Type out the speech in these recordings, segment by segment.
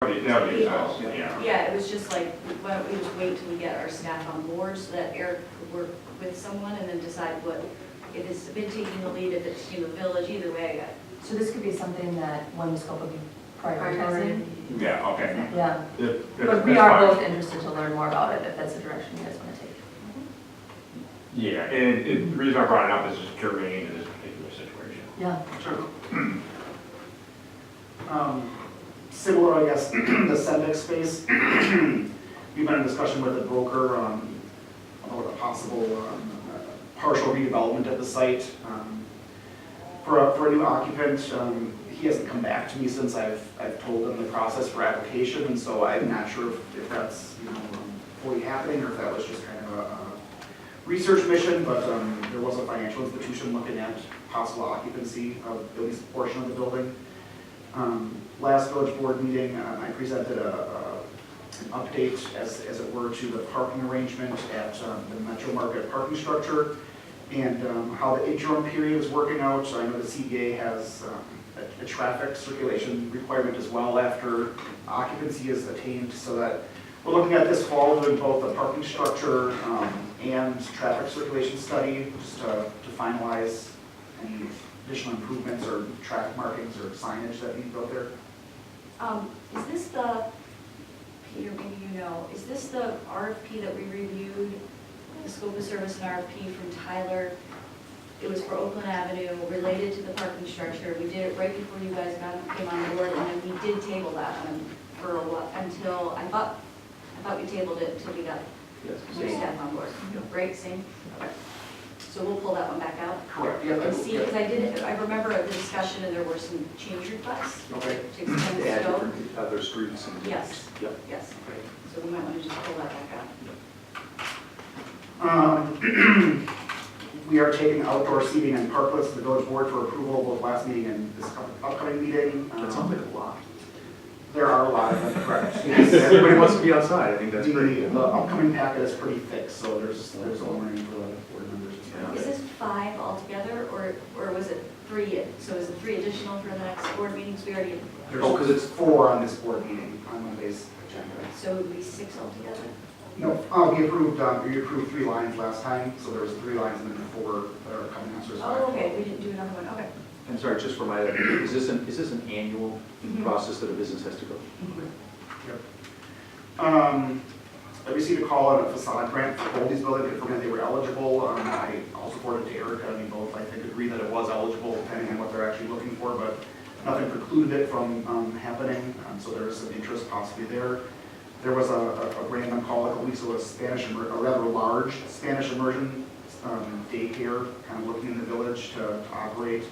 That would be nice, yeah. Yeah, it was just like, why don't we just wait till we get our staff on board so that Eric could work with someone and then decide what, if it's been taking the lead, if it's, you know, village, either way. So this could be something that when the scope would be prioritizing? Yeah, okay. Yeah, If but we that's are fine. both interested to learn more about it, if that's the direction you guys want to take. Yeah, and the reason I brought it up is just germane to this particular situation. Yeah. Sure. Similar, I guess, the septic space. We've been in discussion with the broker about a possible partial redevelopment at the site. For a new occupant, he hasn't come back to me since I've told him the process for application, and so I'm not sure if that's, you know, fully happening or if that was just kind of a research mission, but there was a financial institution looking at possible occupancy of at least a portion of the building. Last village board meeting, I presented an update, as it were, to the parking arrangement at the Metro Market parking structure and how the interim period is working out. So I know the CBA has a traffic circulation requirement as well after occupancy is attained, so that we're looking at this fall doing both the parking structure and traffic circulation study just to finalize any additional improvements or traffic markings or signage that need to go there. Is this the, Peter, maybe you know, is this the RFP that we reviewed, the scope of service and RFP from Tyler? It was for Oakland Avenue, related to the parking structure. We did it right before you guys came on board, and then we did table that one for a while, until, I thought we tabled it until we got new staff on board. Right, same? Okay. So we'll pull that one back out? Correct, yeah. And see, because I remember the discussion and there were some change requests Okay. to extend the Add scope. different other streets and. Yes. Yep. Yes, so we might want to just pull that back out. We are taking outdoor seating and parklets to the village board for approval, both last meeting and this upcoming meeting. That sounds like a lot. There are a lot of them, correct. Yes. Everybody wants to be outside, I think that's pretty. The upcoming packet is pretty thick, so there's a learning for the board members as well. Is this 5 altogether, or was it 3? So is it 3 additional for the next board meetings? We already, Oh, 'cause it's- There's 4 on this board meeting, on Monday's agenda. so it would be 6 altogether? No, we approved 3 lines last time, so there was 3 lines and then 4 that are coming on, so there's 5. Oh, okay, we didn't do another one, okay. I'm sorry, just for my, is this an annual Mhm. process that a business has to go? Yep. I received a call on a facade grant for Goldie's building, confirming they were eligible. I also forwarded to Eric, both, I think, agreed that it was eligible, depending on what they're actually looking for, but nothing precluded it from happening, so there is some interest possibly there. There was a random call a couple weeks ago, a rather large Spanish immersion daycare, kind of looking in the village to operate.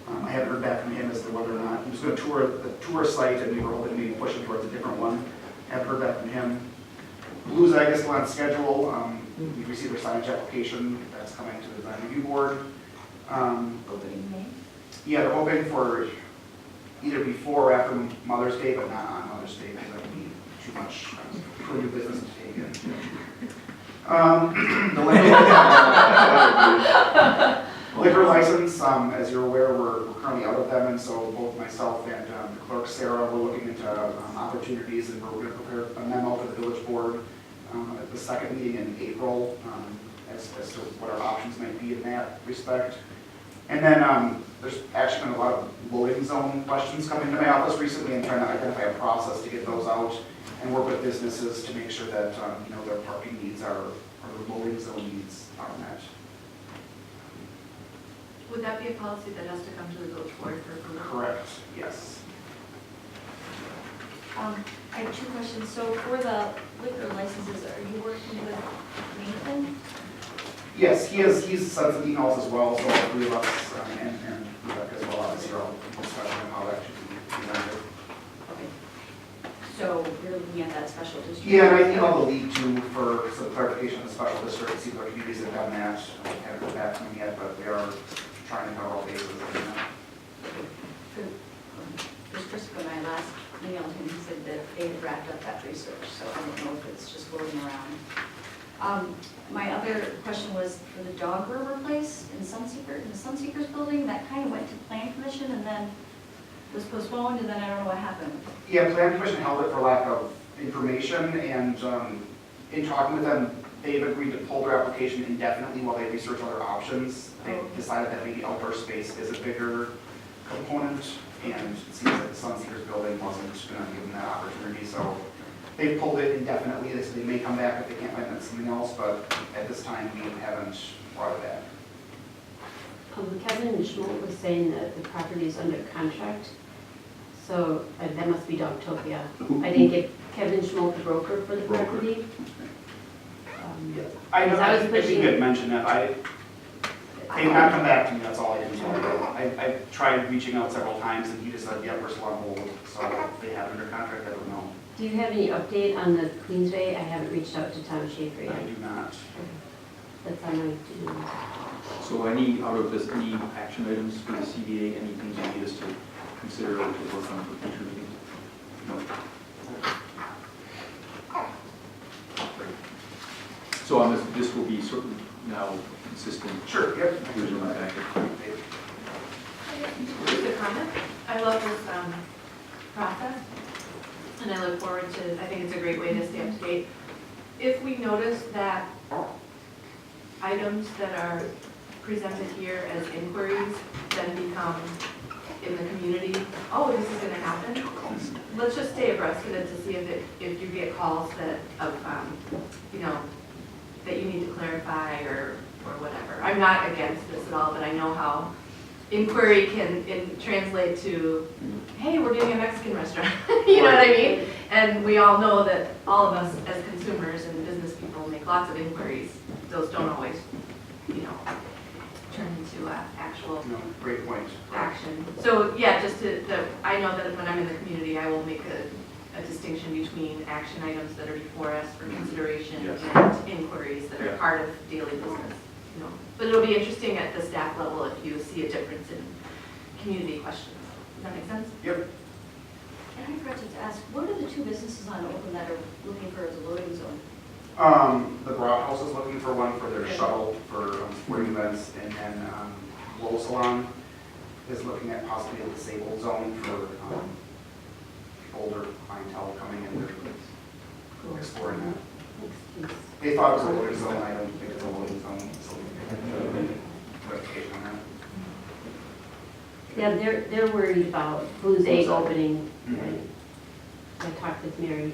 I haven't heard back from him as to whether or not, he was going to tour the tour site, and we were hoping to maybe push him towards a different one. Haven't heard back from him. Blues, I guess, still on schedule. We received a signage application that's coming to the design review board. Opening May? Yeah, they're hoping for either before or after Mother's Day, but not on Mother's Day, because that would be too much for new business to take in. The liquor license, as you're aware, we're currently out of them, and so both myself and the clerk, Sarah, we're looking into opportunities, and we're going to prepare a memo for the village board at the second meeting in April as to what our options might be in that respect. And then there's actually been a lot of loading zone questions coming into my office recently, and trying to identify a process to get those out and work with businesses to make sure that their parking needs or their loading zone needs are met. Would that be a policy that has to come to the village board for approval? Correct, yes. I have 2 questions. So for the liquor licenses, are you working with Nathan? Yes, he's sent some emails as well, so all 3 of us and Rebecca as well, obviously, are all discussing how that should be presented. Okay. So you're looking at that special district? Yeah, and I emailed the league too for some clarification of the special district, see if our communities have done that. I haven't heard back from them yet, but we are trying to cover all bases. Just Christopher and I last emailed him, he said that they had wrapped up that research, so I don't know if it's just floating around. My other question was for the dog groomer place in the Sunseekers building, that kind of went to plan commission, and then was postponed, and then I don't know what happened. Yeah, Plan Commission held it for lack of information, and in talking with them, they've agreed to pull their application indefinitely while they research other options. They Oh. decided that maybe outdoor space is a bigger component, and it seems like the Sunseekers building wasn't gonna give them that opportunity, so they pulled it indefinitely. They said they may come back if they can't find something else, but at this time, we haven't brought it back. Kevin Schmoll was saying that the property is under contract, so that must be Dogtopia. I didn't get Kevin Schmoll, the broker for the Broker. property. I know, Because I was I think pushing- you had mentioned that, they've not come back to me, that's all I can tell you. I tried reaching out several times, and he just said, yeah, we're still on hold, so if they have it under contract, I don't know. Do you have any update on the Queensway? I haven't reached out to Tom Schaefer I yet. do not. That's on my to-do list. So any, out of this, any action items for the CBA, anything you need us to consider or to work on for future meetings? No. Great. So on this will be sort of now consistent. Sure, yep. Here's my packet. Just a comment. I love this process, and I look forward to, I think it's a great way to stay up to date. If we notice that items that are presented here as inquiries then become in the community, oh, this is going to happen, let's just stay abreast of it to see if you get calls that, you know, that you need to clarify or whatever. I'm not against this at all, but I know how inquiry can translate to, hey, we're doing a Mexican restaurant, you know what I mean? And we all know that all of us as consumers and business people make lots of inquiries. Those don't always, you know, turn into actual No, great point. action. So, yeah, just I know that when I'm in the community, I will make a distinction between action items that are before us for consideration Yes. and inquiries that are Yeah. part of daily business, you know. But it'll be interesting at the staff level if you see a difference in community questions. Does that make sense? Yep. And I forgot to ask, what are the two businesses on Oakland that are looking for the loading zone? The Broad House is looking for one for their shuttle for sporting events, and then Glow Salon is looking at possibly a disabled zone for older clientele coming in there, exploring that. They thought it was a loading zone, I don't think it's a loading zone, so clarification on that. Yeah, they're worried about Blue's Egg opening. Mhm. Right? I talked with Mary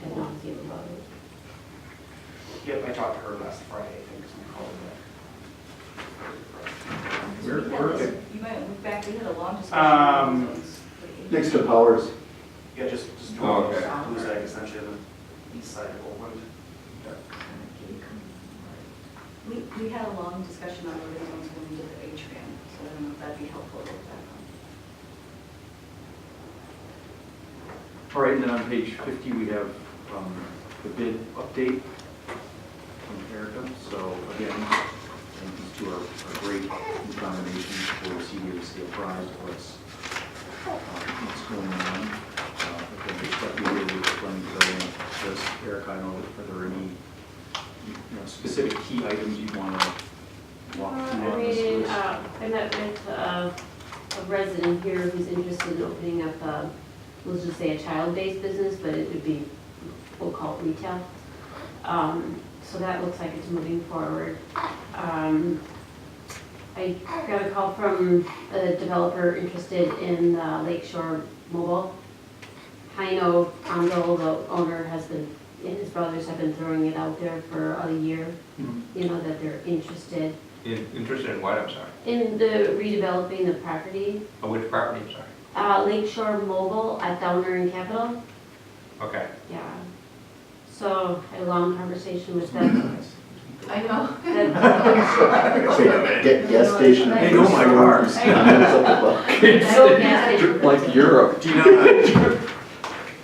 at nauseam about it. Yep, I talked to her last Friday, I think, so I called Because Where- we had where- this- You might look back, we had a long discussion on loading zones. Next to Powers. back. Yeah, just Oh, doing okay. Blue's Egg essentially on the east side of Oakland. We had a long discussion on loading zones when we did the atrium, so I don't know if that'd be helpful to look back on. All right, and then on page 50, we have the bid update from Erica. So again, I think these two are great new combinations for CBA scale prize, what's going on. Again, there's stuff you really explained today. Just Erica, I know, are there any specific key items you want to walk through on this list? I met with a resident here who's interested in opening up we'll just say a child-based business, but it would be, we'll call it retail. So that looks like it's moving forward. I got a call from a developer interested in Lakeshore Mobile. Heino Andel, the owner, and his brothers have been throwing it out there for a year, you know, that they're interested Interested in what, I'm sorry? in the redeveloping the property. Oh, which property, I'm sorry? Lakeshore Mobile at Downer and Capitol, Okay. yeah. So I had a long conversation with them. I know. Gas station. They know my cars. No gas station. Like Europe. Do you know?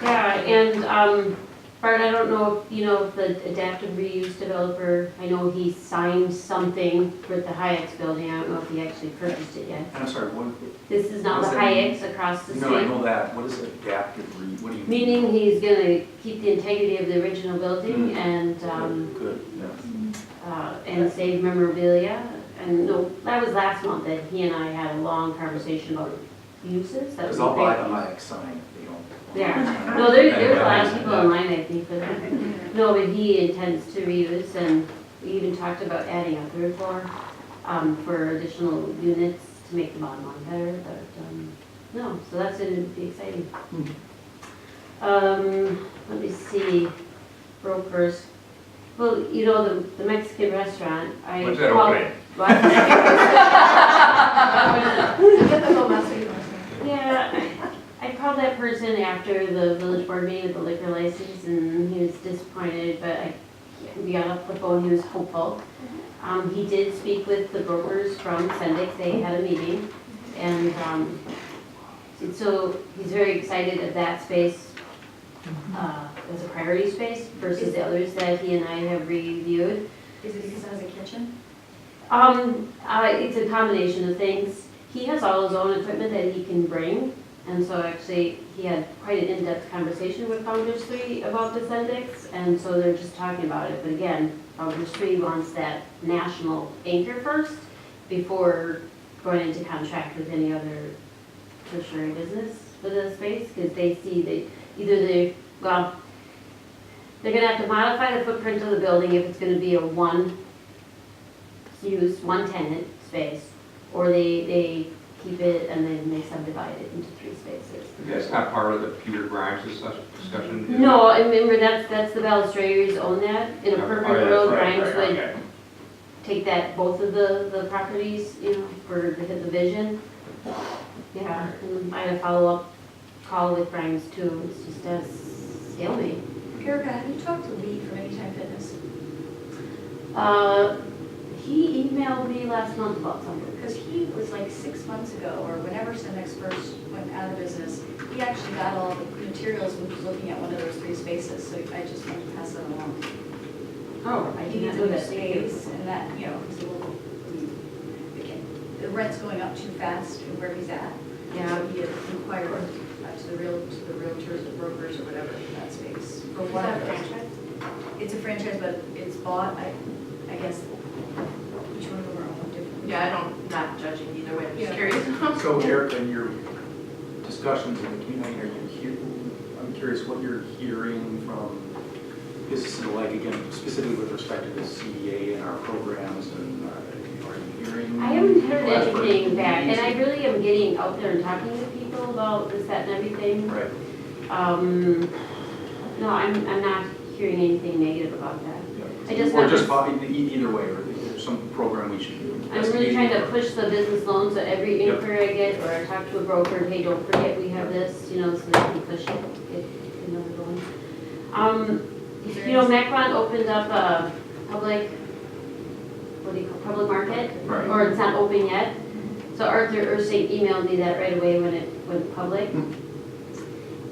Yeah, and Bart, I don't know if you know if the adaptive reuse developer, I know he signed something for the Hayek's building. I don't know if he actually purchased it yet. I'm sorry, what? This is not the What's that mean? Hayek's across the street. No, I know that. What is adaptive what do you mean? Meaning he's gonna keep the integrity of the original building and, Good, yeah. and save memorabilia. And no, that was last month that he and I had a long conversation about uses, that would Because be I'll buy great. the Hayek sign, you know. Yeah, no, there's a lot of people in line, I think, for that. No, but he intends to reuse, and we even talked about adding a third floor, for additional units to make the bottom line better, but, no, so that's gonna be exciting. Let me see, brokers. Well, you know, the Mexican restaurant, I. When's that called- opening? What? Typical Mexican restaurant. Yeah, I called that person after the village board meeting with the liquor license, and he was disappointed, but we got off the phone, he was hopeful. He did speak with the brokers from Sendix, they had a meeting, and so he's very excited at that space as a priority space versus the others that he and I have reviewed. Is it because it has a kitchen? It's a combination of things. He has all his own equipment that he can bring, and so actually, he had quite an in-depth conversation with Founders 3 about the Sendix, and so they're just talking about it. But again, Founders 3 wants that national anchor first before going into contract with any other tertiary business for the space, because they see that they're gonna have to modify the footprint of the building if it's gonna be a one tenant space, or they keep it and then they subdivide it into 3 spaces. That's not part of the Peter Grimes discussion? is it? No, I remember that's the Balustraders own that. In a Oh, perfect yeah, world, right, Grimes right, would okay. take that, both of the properties, you know, for the vision. Yeah, and I had a follow-up call with Grimes too, it's just a stalemate. Erica, have you talked to Lee from Anytime Fitness? He emailed me last month about something. Because he was like 6 months ago, or whenever Cemex first went out of business, he actually got all the materials and was looking at one of those 3 spaces, so I just wanted to pass that along. Oh, I He did needs not a know new that, thank you. space, and that, you know, is a little, the rent's going up too fast in where he's at. Yeah. So he had inquired to the realtors, the brokers, or whatever, for that space. For Is one that of a those. franchise? It's a franchise, but it's bought, I guess, each one of them are owned differently. Yeah, not judging either way, I'm just Yeah. curious. So Erica, in your discussions in the community, I'm curious what you're hearing from businesses alike, again, specifically with respect to the CDA and our programs, and are you hearing? I haven't heard people ask for anything back, and I needs? really am getting out there and talking to people about this, that, and everything. Right. No, I'm not hearing anything negative about that. Yeah. I just Or want just to- either way, or there's some program we should do. I'm really trying to push the business loans, so every Yep. inquiry I get, or I talk to a broker, hey, don't forget we have this, you know, so they can push it, get another going. You know, Macron opened up a public, public market, Right. or it's not open yet. So Arthur Ursing emailed me that right away when it went public.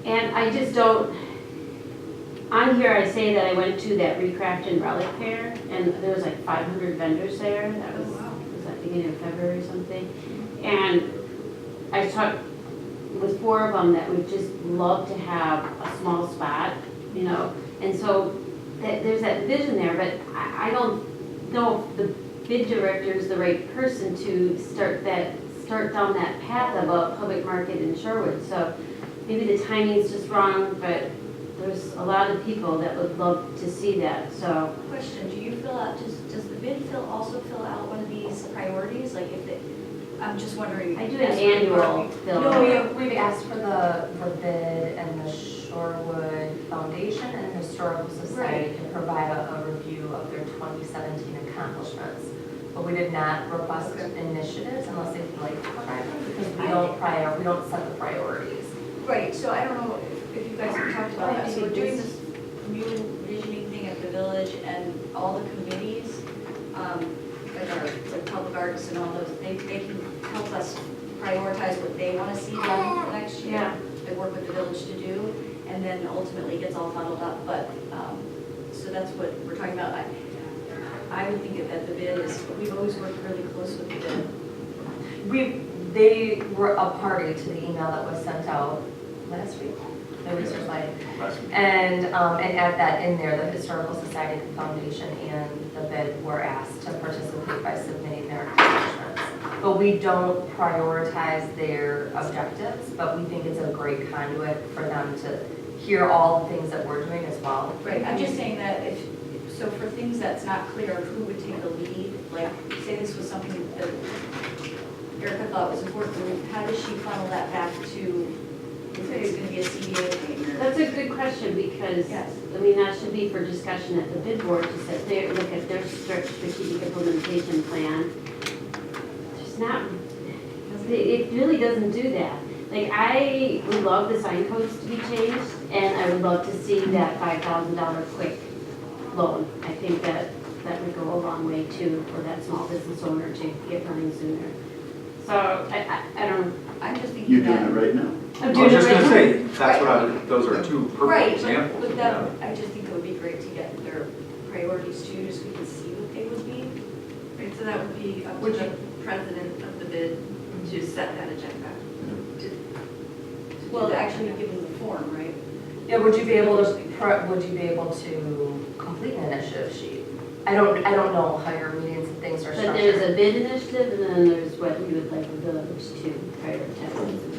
And I just don't, on here I say that I went to that Recraft and Relic Fair, and there was like 500 vendors there. That was at the beginning of February or something. And I talked with 4 of them that would just love to have a small spot, you know. And so there's that vision there, but I don't know if the bid director is the right person to start down that path of a public market in Shorewood. So maybe the timing's just wrong, but there's a lot of people that would love to see that, so. Question, do you fill out, does the bid also fill out one of these priorities? Like if it, I'm just wondering. I do an annual fill. No, we've asked for the bid and the Shorewood Foundation and Historical Society to provide a review of their 2017 accomplishments. But we did not request initiatives unless they'd like to provide them, because we don't set the priorities. Right, so I don't know if you guys have talked about that. So we're doing this new visioning thing at the village, and all the committees, like our like public arts and all those, they can help us prioritize what they want to see done for next year. Yeah. They work with the village to do, and then ultimately gets all funneled up. But, so that's what we're talking about. I would think that the bid is, we've always worked really close with the bid. They were a party to the email that was sent out last week, the research site. And at that in there, the Historical Society Foundation and the bid were asked to participate by submitting their accomplishments. but we don't prioritize their objectives, but we think it's a great conduit for them to hear all the things that we're doing as well. Right, I'm just saying that if, so for things that's not clear of who would take the lead, like, say this was something that Erica thought was important, how does she funnel that back to, if it's gonna be a CBA thing or? That's a good question, because, Yes. I mean, that should be for discussion at the bid board, to sit there, look at their strategic implementation plan. There's not, it really doesn't do that. Like, I would love the sign codes to be changed, and I would love to see that $5,000 quick loan. I think that would go a long way too, for that small business owner to get running sooner. So, I don't, I'm just thinking You're that. doing it right now. I'm I doing was it just right gonna now. say, that's what those are two perfect Right, examples. but that, I just think it would be great to get their priorities too, just so we can see what they would be. Right, so that would be up to Would the you- president of the bid to set that agenda. to Well, do that. actually give them the form, right? Yeah, would you be able to complete an initiative sheet? I don't know how your meetings and things are But there's structured. a bid initiative, and then there's what we would like the village to prioritize.